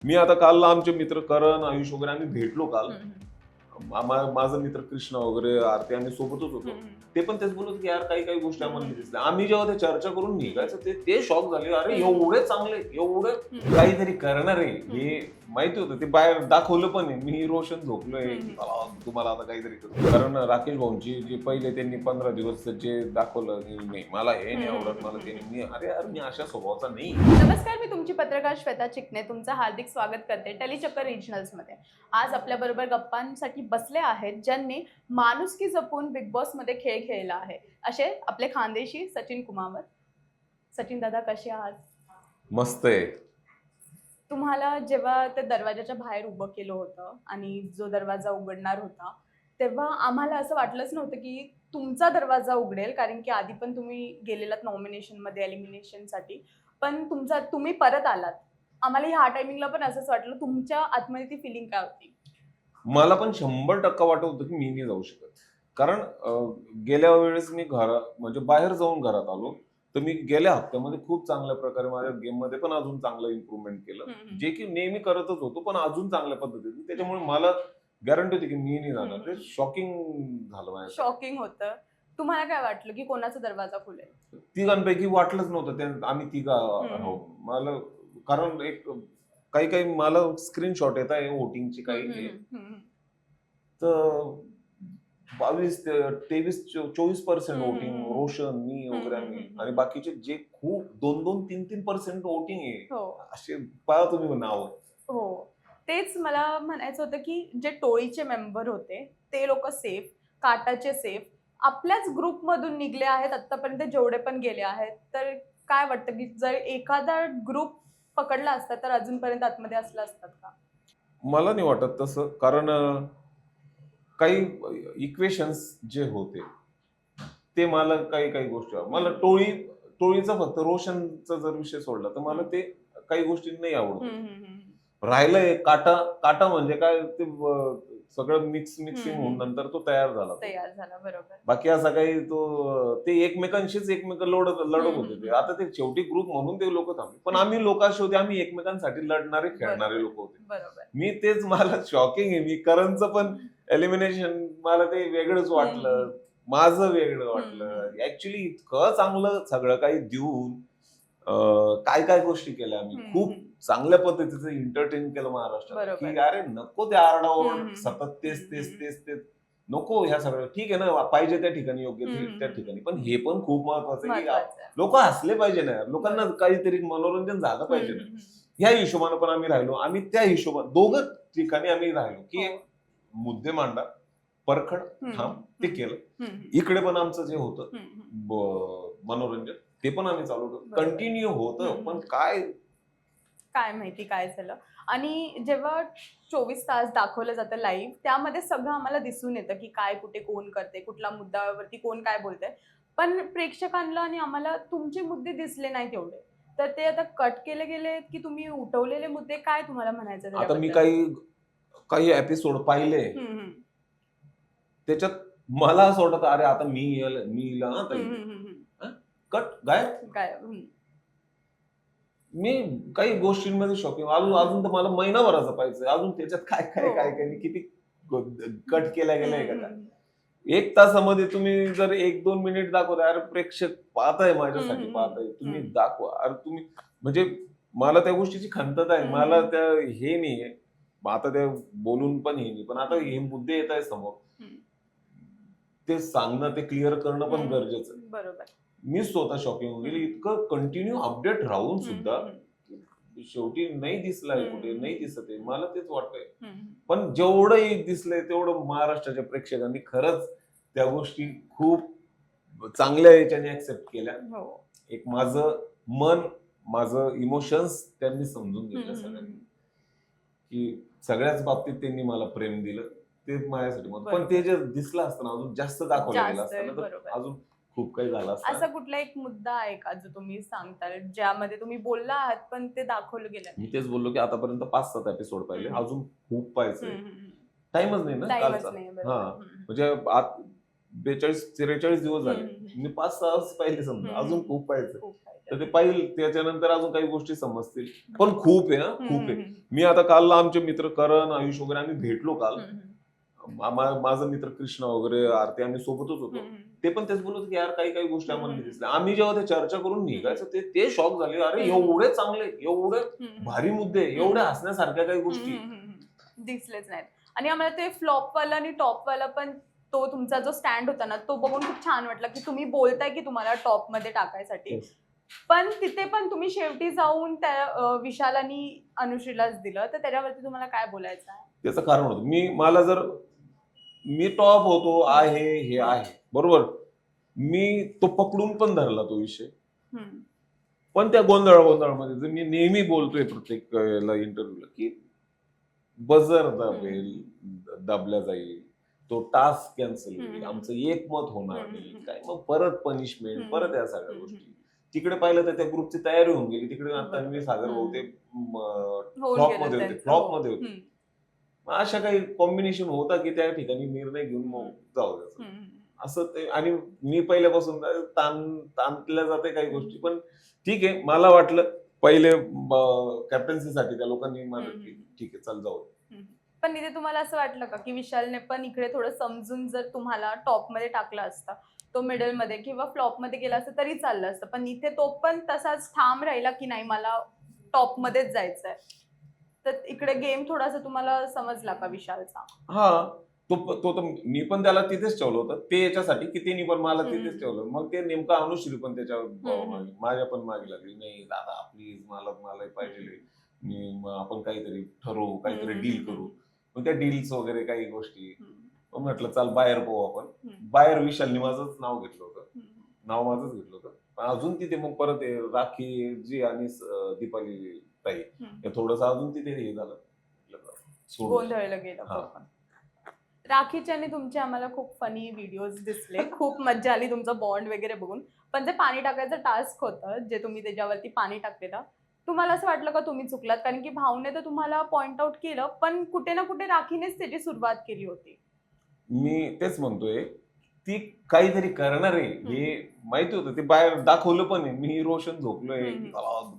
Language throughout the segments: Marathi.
मी आता काल आमचे मित्र करण, आयुष वगैरे आम्ही भेटलो काल. हं, हं. माझा मित्र कृष्णा वगैरे आरती आम्ही सोबतच होतो. हं, हं. ते पण तेच बोलत की यार काही गोष्टी हं, आम्हाला हं. नाही दिसल्या. आम्ही जेव्हा ते चर्चा करून निघायचं ते शॉक झाले. अरे हं, हं. एवढे चांगले, एवढे हं. काहीतरी करणार आहे हं, हे हं. माहिती होतं. ते बाहेर दाखवलं पण आहे. मी रोशन झोपलोय. हं, हं. चला तुम्हाला आता काहीतरी करू. कारण राकेश भाऊंची जे पहिले त्यांनी 15 दिवस जे दाखवलं की नाही मला हे हं, नाही हं, आवडत, हं, मला हं, ते हं. नाही. अरे यार मी अशा स्वभावाचा नाही. नमस्कार, मी तुमची पत्रकार श्वेता चिकणे तुमचं हार्दिक स्वागत करते टेलीचक्कर रिजनल्समध्ये. आज आपल्याबरोबर गप्पांसाठी बसले आहेत ज्यांनी माणुसकी जपून बिग बॉसमध्ये खेळ खेळला आहे, असे आपले खानदेशी सचिन कुमावत. सचिन दादा, कसे आहात? मस्त आहे. तुम्हाला जेव्हा त्या दरवाजाच्या बाहेर उभं केलं होतं आणि जो दरवाजा उघडणार होता, तेव्हा आम्हाला असं वाटलंच नव्हतं की तुमचा दरवाजा उघडेल, कारण की आधी पण तुम्ही गेलेलात नॉमिनेशनमध्ये एलिमिनेशनसाठी. पण तुम्ही परत आलात. आम्हाला ह्या टायमिंगला पण असंच वाटलं. तुमच्या आतमध्ये ती फिलिंग काय होती? मला पण 100% वाटत होतं की मी नाही जाऊ शकत. कारण गेल्या वेळेस मी म्हणजे बाहेर जाऊन घरात आलो. तर मी गेल्या हप्त्यामध्ये खूप चांगल्या प्रकारे माझ्या गेममध्ये पण अजून चांगलं इम्प्रूव्हमेंट केलं. हं, हं. जे की नेहमी करतच होतो, पण अजून चांगल्या पद्धतीने. त्याच्यामुळे मला गॅरंटी होती की मी नाही हं, जाणार. ते हं. शॉकिंग झालं माझ्यासाठी. शॉकिंग होतं. तुम्हाला काय वाटलं की कोणाचा दरवाजा खुलेल? तिघांपैकी वाटलंच नव्हतं ते आम्ही तिघं हं, हं. आहोत. मला कारण काही मला स्क्रीनशॉट येत आहे व्होटिंगची हं, काही हं, हे. हं. हं, हं. तर 22 ते 23 24% हं, हं, वोटिंग हं, हं. रोशन, मी हं, वगैरे हं, आम्ही हं, आणि हं. बाकीचे जे खूप 2-2, 3-3% वोटिंग आहे. हो. असे पहा तुम्ही नावं. हो. तेच मला म्हणायचं होतं, की जे टोळीचे मेंबर होते, ते लोकं सेफ, काटाचे सेफ. आपल्याच ग्रुपमधून निघले आहेत आत्तापर्यंत जेवढे पण गेले आहेत. तर काय वाटतं, की जर एखादा ग्रुप पकडला असता, तर अजूनपर्यंत आतमध्ये असला असतात का? मला नाही वाटत तसं. कारण काही इक्वेशन्स जे होते, ते मला काही गोष्टी हं, मला हं. टोळीचा फक्त रोशनचा जर विषय सोडला, तर मला हं. ते काही गोष्टी नाही आवडत हं, होत्या. हं, हं, हं. राहिलंय काटा काटा म्हणजे काय ते सगळं मिक्सिंग हं, होऊन हं. नंतर तो तयार झाला तो. तयार झाला. बरोबर. बाकी असा काही ते एकमेकांशीच लढत हं, होते हं, ते. हं. आता ते शेवटी ग्रुप म्हणून ते लोकं थांबले. पण आम्ही लोक असे होते, आम्ही एकमेकांसाठी लढणारे, खेळणारे बरोबर, लोक होते. बरोबर. मी तेच मला शॉकिंग आहे. मी करणचं पण एलिमिनेशन मला ते वेगळंच हं, हं, वाटलं. हं. माझं वेगळं हं, वाटलं. हं. ॲक्चुअली इतकं चांगलं सगळं काही देऊन अ, काय गोष्टी केल्या आम्ही. हं, खूप हं. चांगल्या पद्धतीचं एंटरटेन केलं महाराष्ट्राला, की बरोबर. अरे नको ते हं, आरडाओरड हं, हं. सतत तेच, हं, तेच, हं. तेच, तेच. नको ह्या सगळ्या ठीक आहे ना, पाहिजे त्या ठिकाणी योग्य हं, ते हं, त्या हं, हं. ठिकाणी. पण हे पण खूप महत्वाचं आहे, की महत्वाचं आहे. लोकं हसले पाहिजे ना यार. लोकांना बरोबर. काहीतरी मनोरंजन झालं हं, पाहिजे ना. हं, हं. ह्या हिशोबानं पण आम्ही राहिलो. आम्ही त्या हिशोबाने दोघं ठिकाणी आम्ही राहिलो, की हो. एक मुद्दे मांडा, परखड, हं, ठाम हं, ते हं. केलं. हं, हं. इकडे पण आमचं जे होतं हं, हं. मनोरंजन ते पण आम्ही चालू ठेवलं. बरोबर. कंटिन्यू हं, होतं. पण हं. काय काय माहिती काय झालं? आणि जेव्हा 24 तास दाखवलं जातं लाईव्ह, त्यामध्ये सगळं आम्हाला दिसून येतं, की काय कुठे कोण करतंय, कुठल्या मुद्द्यावरती कोण काय बोलतंय. पण प्रेक्षकांना आणि आम्हाला तुमचे मुद्दे दिसले नाहीत एवढे. तर ते आता कट केले गेलेत, की तुम्ही उठवलेले मुद्दे, काय तुम्हाला म्हणायचं आता मी त्याच्याबद्दल? काही काही एपिसोड पाहिले. हं, हं. त्याच्यात मला असं वाटतं, अरे आता मी येईल हां हं, ताई. हं, हं, हं. हां, कट, गायब. काय हं. मी काही गोष्टींमध्ये शॉकिंग अजून हं. अजून तर मला महिनाभराचं पाहायचंय. अजून त्याच्यात हो. काय किती कट केल्या हं, गेलंय का हं, काय? हं. 1 तासामध्ये तुम्ही जर 1-2 मिनिट दाखवताय, अरे प्रेक्षक पाहताय हं, माझ्यासाठी हं, हं. पाहताय. तुम्ही हं. दाखवा. अरे तुम्ही म्हणजे मला त्या गोष्टीची खंतता आहे. हं, हं, मला हं. त्या हे नाहीये. मग आता ते बोलून पण हे नाही. पण आता हं, हे हं. मुद्दे येतायत समोर. हं. ते सांगणं, ते क्लिअर करणं हं, पण हं. गरजेचं आहे. बरोबर. मी स्वतः शॉकिंग होऊन हं, गेली. हं. इतकं कंटिन्यू अपडेट राहून हं, सुद्धा हं, हं. शेवटी नाही दिसलाय हं, कुठे, हं, नाही हं. दिसत आहे. मला तेच वाटतंय. हं, हं. पण जेवढंही दिसलंय तेवढं महाराष्ट्राच्या प्रेक्षकांनी खरंच त्या गोष्टी खूप चांगल्या याच्याने ॲक्सेप्ट केल्या. हो. एक माझं मन, माझं इमोशन्स त्यांनी समजून हं, घेतल्या हं, सगळ्यांनी, हं. की सगळ्याच बाबतीत त्यांनी मला प्रेम दिलं. ते माझ्यासाठी महत्त्वाचं. पण ते बरोबर. जे दिसलं असतं ना, अजून जास्त दाखवलं गेलं जास्त असतं आहे. ना, तर बरोबर. अजून खूप काही झालं असतं. असा कुठला एक मुद्दा आहे का जो तुम्ही सांगताल, ज्यामध्ये तुम्ही बोलला आहात, पण ते दाखवलं गेलं मी नाही? तेच बोललो, की आतापर्यंत 5-7 एपिसोड हं, पाहिले. हं. अजून खूप पाहायचंय. हं, हं, हं. टाईमच नाही ना टाईमच कालचा. नाहीये. हां, बरोबर. हं, हं. म्हणजे 42-43 दिवस झाले. मी 5-6 पाहिले समजा, अजून खूप पाहायचं. तर ते पाहिजे त्याच्यानंतर अजून काही गोष्टी समजतील. पण खूप आहे ना, खूप आहे. मी आता काल आमचे मित्र करण, आयुष वगैरे आम्ही भेटलो काल. माझा मित्र कृष्णा वगैरे, आरती आम्ही सोबतच होतो. ते पण तेच बोलत होते की यार काही काही गोष्टी आम्हाला नाही दिसल्या. आम्ही जेव्हा ते चर्चा करून निघायचं ते शॉक झाले. अरे एवढे चांगले, एवढे भारी मुद्दे, एवढ्या हसण्यासारख्या काही गोष्टी दिसलेच नाहीत. आणि आम्हाला ते फ्लॉपवाला आणि टॉपवाला पण तो तुमचा जो स्टँड होता ना, तो बघून खूप छान वाटलं की तुम्ही बोलताय की तुम्हाला टॉप मध्ये टाकायसाठी. पण तिथे पण तुम्ही शेवटी जाऊन त्या विशाल आणि अनुश्रीलाच दिलं, तर त्याच्यावरती तुम्हाला काय बोलायचं आहे? त्याचं कारण होतं मला जर मी टॉप होतो आहे हे आहे बरोबर, मी तो पकडून पण धरला तो विषय. पण त्या गोंधळामध्ये जर मी नेहमी बोलतोय प्रत्येक इंटरव्ह्यूला की बजर दाबल्या जाईल, तो टास्क कॅन्सल होईल, आमचं एकमत होणार नाही काय, मग परत पनिशमेंट, परत या सगळ्या गोष्टी. तिकडे पाहिलं तर त्या ग्रुपची तयारी होऊन गेली. तिकडे तन्वी सागर भाऊ ते फ्लॉप मध्ये होते. अशा काही कॉम्बिनेशन होता की त्या ठिकाणी निर्णय घेऊन मग जाऊ द्यायचं असं ते. आणि मी पहिल्यापासून ताणल्या जाते काही गोष्टी, पण ठीक आहे. मला वाटलं पहिले कॅप्टन्सीसाठी त्या लोकांनी मला ठीक आहे चल जाऊ. पण इथे तुम्हाला असं वाटलं का की विशालने पण इकडे थोडं समजून जर तुम्हाला टॉप मध्ये टाकला असता, तो मिडल मध्ये किंवा फ्लॉप मध्ये गेला असता तरी चाललं असतं, पण इथे तो पण तसाच ठाम राहिला की नाही मला टॉप मध्येच जायचंय, तर इकडे गेम थोडासा तुम्हाला समजला का विशालचा? हा, तो तर मी पण त्याला तिथेच ठेवलं होतं ते याच्यासाठी की त्यांनी पण मला तिथेच ठेवलं. मग ते नेमकं अनुश्री पण त्याच्यावर माझ्या पण मागे लागली, नाही दादा प्लीज मला पाहिजे, आपण काहीतरी ठरवू, काहीतरी डील करू. मग त्या डील्स वगैरे काही गोष्टी मग म्हटलं चाल बाहेर पाहू आपण. बाहेर विशालनी माझंच नाव घेतलं होतं, नाव माझंच घेतलं होतं. पण अजून तिथे मग परत राखी जी आणि दीपाली ताई थोडस अजून तिथे हे झालं, गोंधळलं गेलं. राखीचे आणि तुमचे आम्हाला खूप फनी व्हिडिओज दिसले, खूप मज्जा आली तुमचं बॉन्ड वगैरे बघून. पण जे पाणी टाकायचं टास्क होतं, जे तुम्ही त्याच्यावरती पाणी टाकलेलं, तुम्हाला असं वाटलं का तुम्ही चुकलात? कारण की भावने तर तुम्हाला पॉइंट आउट केलं, पण कुठे ना कुठे राखीनेच त्याची सुरुवात केली होती. मी तेच म्हणतोय, ती काहीतरी करणार आहे हे माहिती होतं. ते बाहेर दाखवलं पण आहे. मी रोशन झोपलोय,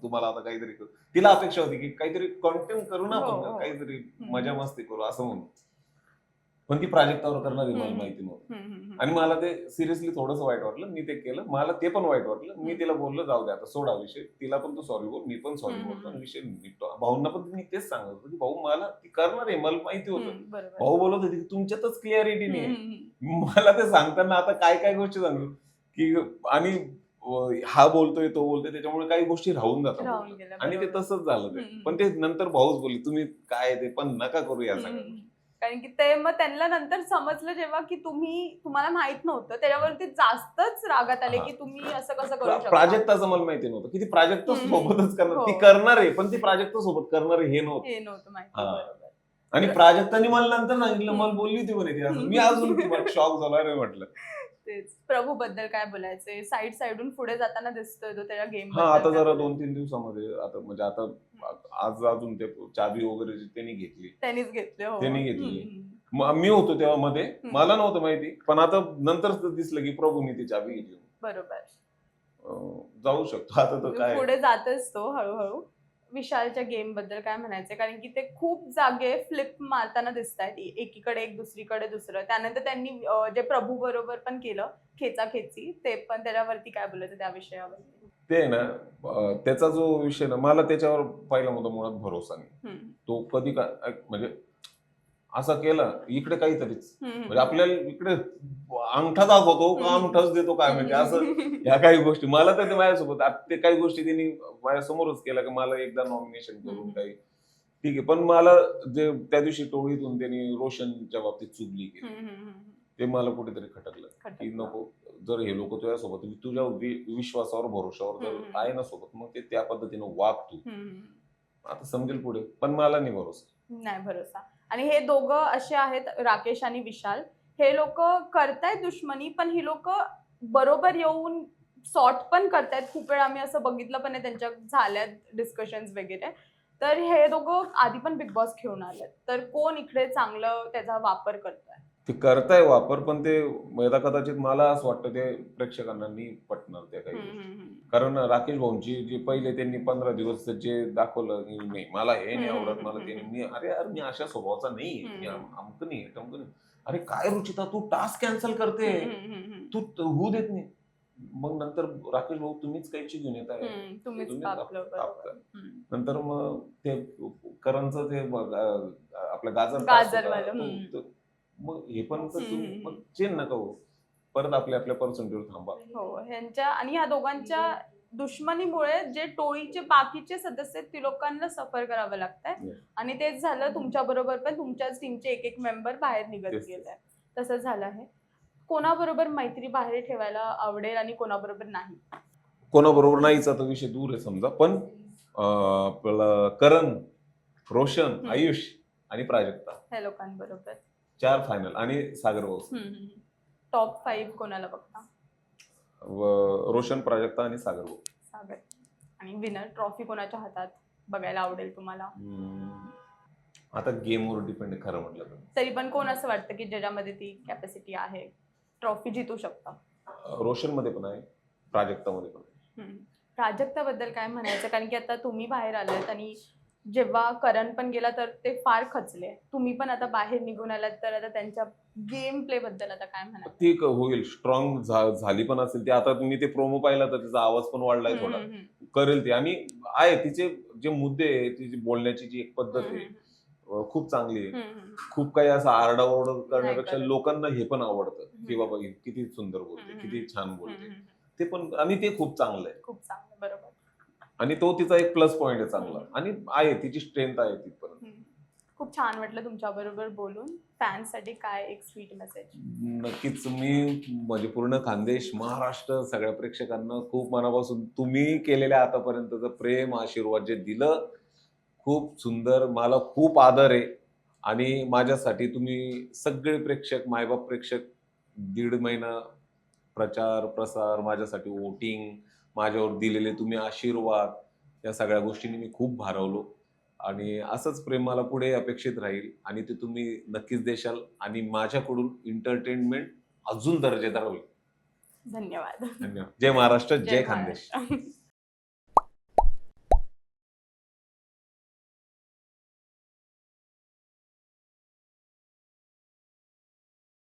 तुम्हाला आता काहीतरी करू. तिला अपेक्षा होती की काहीतरी कॉन्टेंट करू ना आपण, काहीतरी मजा मस्ती करू असं म्हणून. पण ती प्राजक्तावर करणार आहे मला माहिती नव्हतं. आणि मला ते सिरियसली थोडंसं वाईट वाटलं. मी ते केलं. मला ते पण वाईट वाटलं. मी तिला बोललो जाऊ दे आता सोडा विषय. तिला पण तू सॉरी बोल, मी पण सॉरी बोलतो आणि विषय निघतो. भाऊंना पण मी तेच सांगत होतो की भाऊ मला ती करणार आहे, मला माहिती होतं. भाऊ बोलत होते की तुमच्यातच क्लिअरिटी नाही. मला ते सांगताना आता काय काय गोष्टी सांगू की, आणि हा बोलतोय तो बोलतोय त्याच्यामुळे काही गोष्टी राहून जातात आणि ते तसंच झालं ते. पण ते नंतर भाऊच बोलले तुम्ही काय ते पण नका करू या सगळ्या. कारण की ते मग त्यांना नंतर समजलं जेव्हा की तुम्हाला माहित नव्हतं, त्याच्यावरती जास्तच रागात आले की तुम्ही असं कसं करू शकता. प्राजक्ताचं मला माहिती नव्हतं की ती प्राजक्ता सोबतच करणार, ती करणार आहे पण ती प्राजक्ता सोबत करणार आहे हे नव्हतं माहिती. आणि प्राजक्ताने मला नंतर सांगितलं, मला बोलली होती म्हणे ती असं. मी अजून शॉक झालो रे म्हटलं. तेच प्रभू बद्दल काय बोलायचंय? साईडून पुढे जाताना दिसतोय तो त्याच्या गेम. आता जरा 2-3 दिवसामध्ये आता म्हणजे आता आज अजून ते चाबी वगैरे त्यांनी घेतली. मी होतो तेव्हा मध्ये, मला नव्हतं माहिती, पण आता नंतर दिसलं की प्रभूने ती चाबी घेतली. बरोबर. जाऊ शकतो आता तर काय पुढे जातच तो हळूहळू. विशालच्या गेम बद्दल काय म्हणायचंय? कारण की ते खूप जागे फ्लिप मारताना दिसतायत, एकीकडे एक दुसरीकडे दुसरं. त्यानंतर त्यांनी जे प्रभू बरोबर पण केलं खेचाखेची, ते पण त्याच्यावरती काय बोलायचं त्या विषयावर? ते ना त्याचा जो विषय ना, मला त्याच्यावर पहिला मुळात भरोसा नाही. तो कधी म्हणजे असा केला इकडे काहीतरीच म्हणजे आपल्याला इकडे अंगठा दाखवतो का अंगठाच देतो काय म्हणजे असं या काही गोष्टी. मला तर ते माझ्यासोबत ते काही गोष्टी त्यांनी माझ्यासमोरच केल्या की मला एकदा नॉमिनेशन करून काही ठीक आहे. पण मला जे त्या दिवशी टोळीतून त्यांनी रोशनच्या बाबतीत चुगली केली ते मला कुठेतरी खटकलं की नको, जर हे लोक तुझ्यासोबत तुझ्या विश्वासावर भरोशावर जर आहे ना सोबत, मग ते त्या पद्धतीनं वाग तू, आता समजेल पुढे. पण मला नाही भरोसा. आणि हे दोघं असे आहेत, राकेश आणि विशाल, हे लोक करतायत दुश्मनी, पण ही लोक बरोबर येऊन सॉर्ट पण करतायत. खूप वेळा आम्ही असं बघितलं पण आहे त्यांच्या झाल्यात डिस्कशन्स वगैरे. तर हे दोघं आधी पण बिग बॉस खेळून आलेत, तर कोण इकडे चांगलं त्याचा वापर करतोय? ते करताय वापर, पण ते आता कदाचित मला असं वाटतं ते प्रेक्षकांना नाही पटणार त्या काही गोष्टी. कारण राकेश भाऊंची जे पहिले त्यांनी 15 दिवस जे दाखवलं की नाही मला हे नाही आवडत, मला ते नाही. अरे यार मी अशा स्वभावाचा नाहीये, मी अमकं नाही टमकं नाही. अरे काय रुचिता तू टास्क कॅन्सल करते, तू होऊ देत नाही. मग नंतर राकेश भाऊ तुम्हीच कैची घेऊन येत आहे, तुम्हीच तुम्हीच कापलं, कापताय. बरोबर. नंतर मग ते करणचं ते आपलं गाजर task होता, गाजरवालं, मग हे पण तर हम्म, तुम्ही हम्म, मग चेन नका हो. परत आपल्या पर्सेंटेज थांबा. हो, ह्यांच्या आणि ह्या दोघांच्या दुश्मनीमुळे जे टोळीचे बाकीचे सदस्य आहेत, ती लोकांना सफर करावं लागतंय. Yes. आणि तेच झालं तुमच्या बरोबर पण, तुमच्याच टीमचे एक मेंबर बाहेर निघत Yes. गेले. तसंच झालं आहे. कोणाबरोबर मैत्री बाहेर ठेवायला आवडेल आणि कोणाबरोबर नाही? कोणाबरोबर नाहीचा तर विषय दूर आहे समजा, पण आपलं करण, रोशन, आयुष आणि प्राजक्ता ह्या लोकांबरोबर 4 फायनल आणि सागर भाऊ. टॉप 5 कोणाला बघता? रोशन, प्राजक्ता आणि सागर भाऊ. सागर. आणि विनर ट्रॉफी कोणाच्या हातात बघायला आवडेल तुम्हाला? आता गेमवर डिपेंड आहे खरं म्हटलं तर. तरी पण कोण असं वाटतं की ज्याच्यामध्ये ती कॅपॅसिटी आहे, ट्रॉफी जितू शकता? रोशन मध्ये पण आहे, प्राजक्तामध्ये पण आहे. प्राजक्ताबद्दल काय म्हणायचं? कारण की आता तुम्ही बाहेर आलात आणि जेव्हा करण पण गेला तर ते फार खचले. तुम्ही पण आता बाहेर निघून आलात, तर आता त्यांच्या गेम प्ले बद्दल आता काय म्हणाल? ती होईल स्ट्रॉंग झाली पण असेल ती. आता तुम्ही ते प्रोमो पाहिला तर तिचा आवाज पण वाढलाय थोडा. करेल ती. आणि आहे तिचे जे मुद्दे आहे, तिची बोलण्याची जी एक पद्धत आहे खूप चांगली आहे. खूप काही असं आरडाओरड करण्यापेक्षा करत. लोकांना हे पण आवडतं की बाबा ही किती सुंदर बोलते, किती छान बोलते. ते पण आणि ते खूप चांगलं आहे. खूप चांगलं, बरोबर. आणि तो तिचा एक प्लस पॉइंट आहे चांगला. आणि आहे तिची स्ट्रेंथ आहे तिथपर्यंत. खूप छान वाटलं तुमच्याबरोबर बोलून. फॅन्ससाठी काय एक स्वीट मेसेज? नक्कीच मी म्हणजे पूर्ण खानदेश, महाराष्ट्र सगळ्या प्रेक्षकांना खूप मनापासून तुम्ही केलेल्या आतापर्यंतचं प्रेम, आशीर्वाद जे दिलं, खूप सुंदर. मला खूप आदर आहे. आणि माझ्यासाठी तुम्ही सगळे प्रेक्षक, मायबाप प्रेक्षक 1.5 महिना प्रचार, प्रसार, माझ्यासाठी वोटिंग, माझ्यावर दिलेले तुम्ही आशीर्वाद, या सगळ्या गोष्टींनी मी खूप भारावलो. आणि असंच प्रेम मला पुढे अपेक्षित राहील आणि ते तुम्ही नक्कीच देशाल आणि माझ्याकडून एंटरटेनमेंट अजून दर्जेदार होईल. धन्यवाद. धन्यवाद. जय महाराष्ट्र, जय खानदेश. महाराष्ट्र.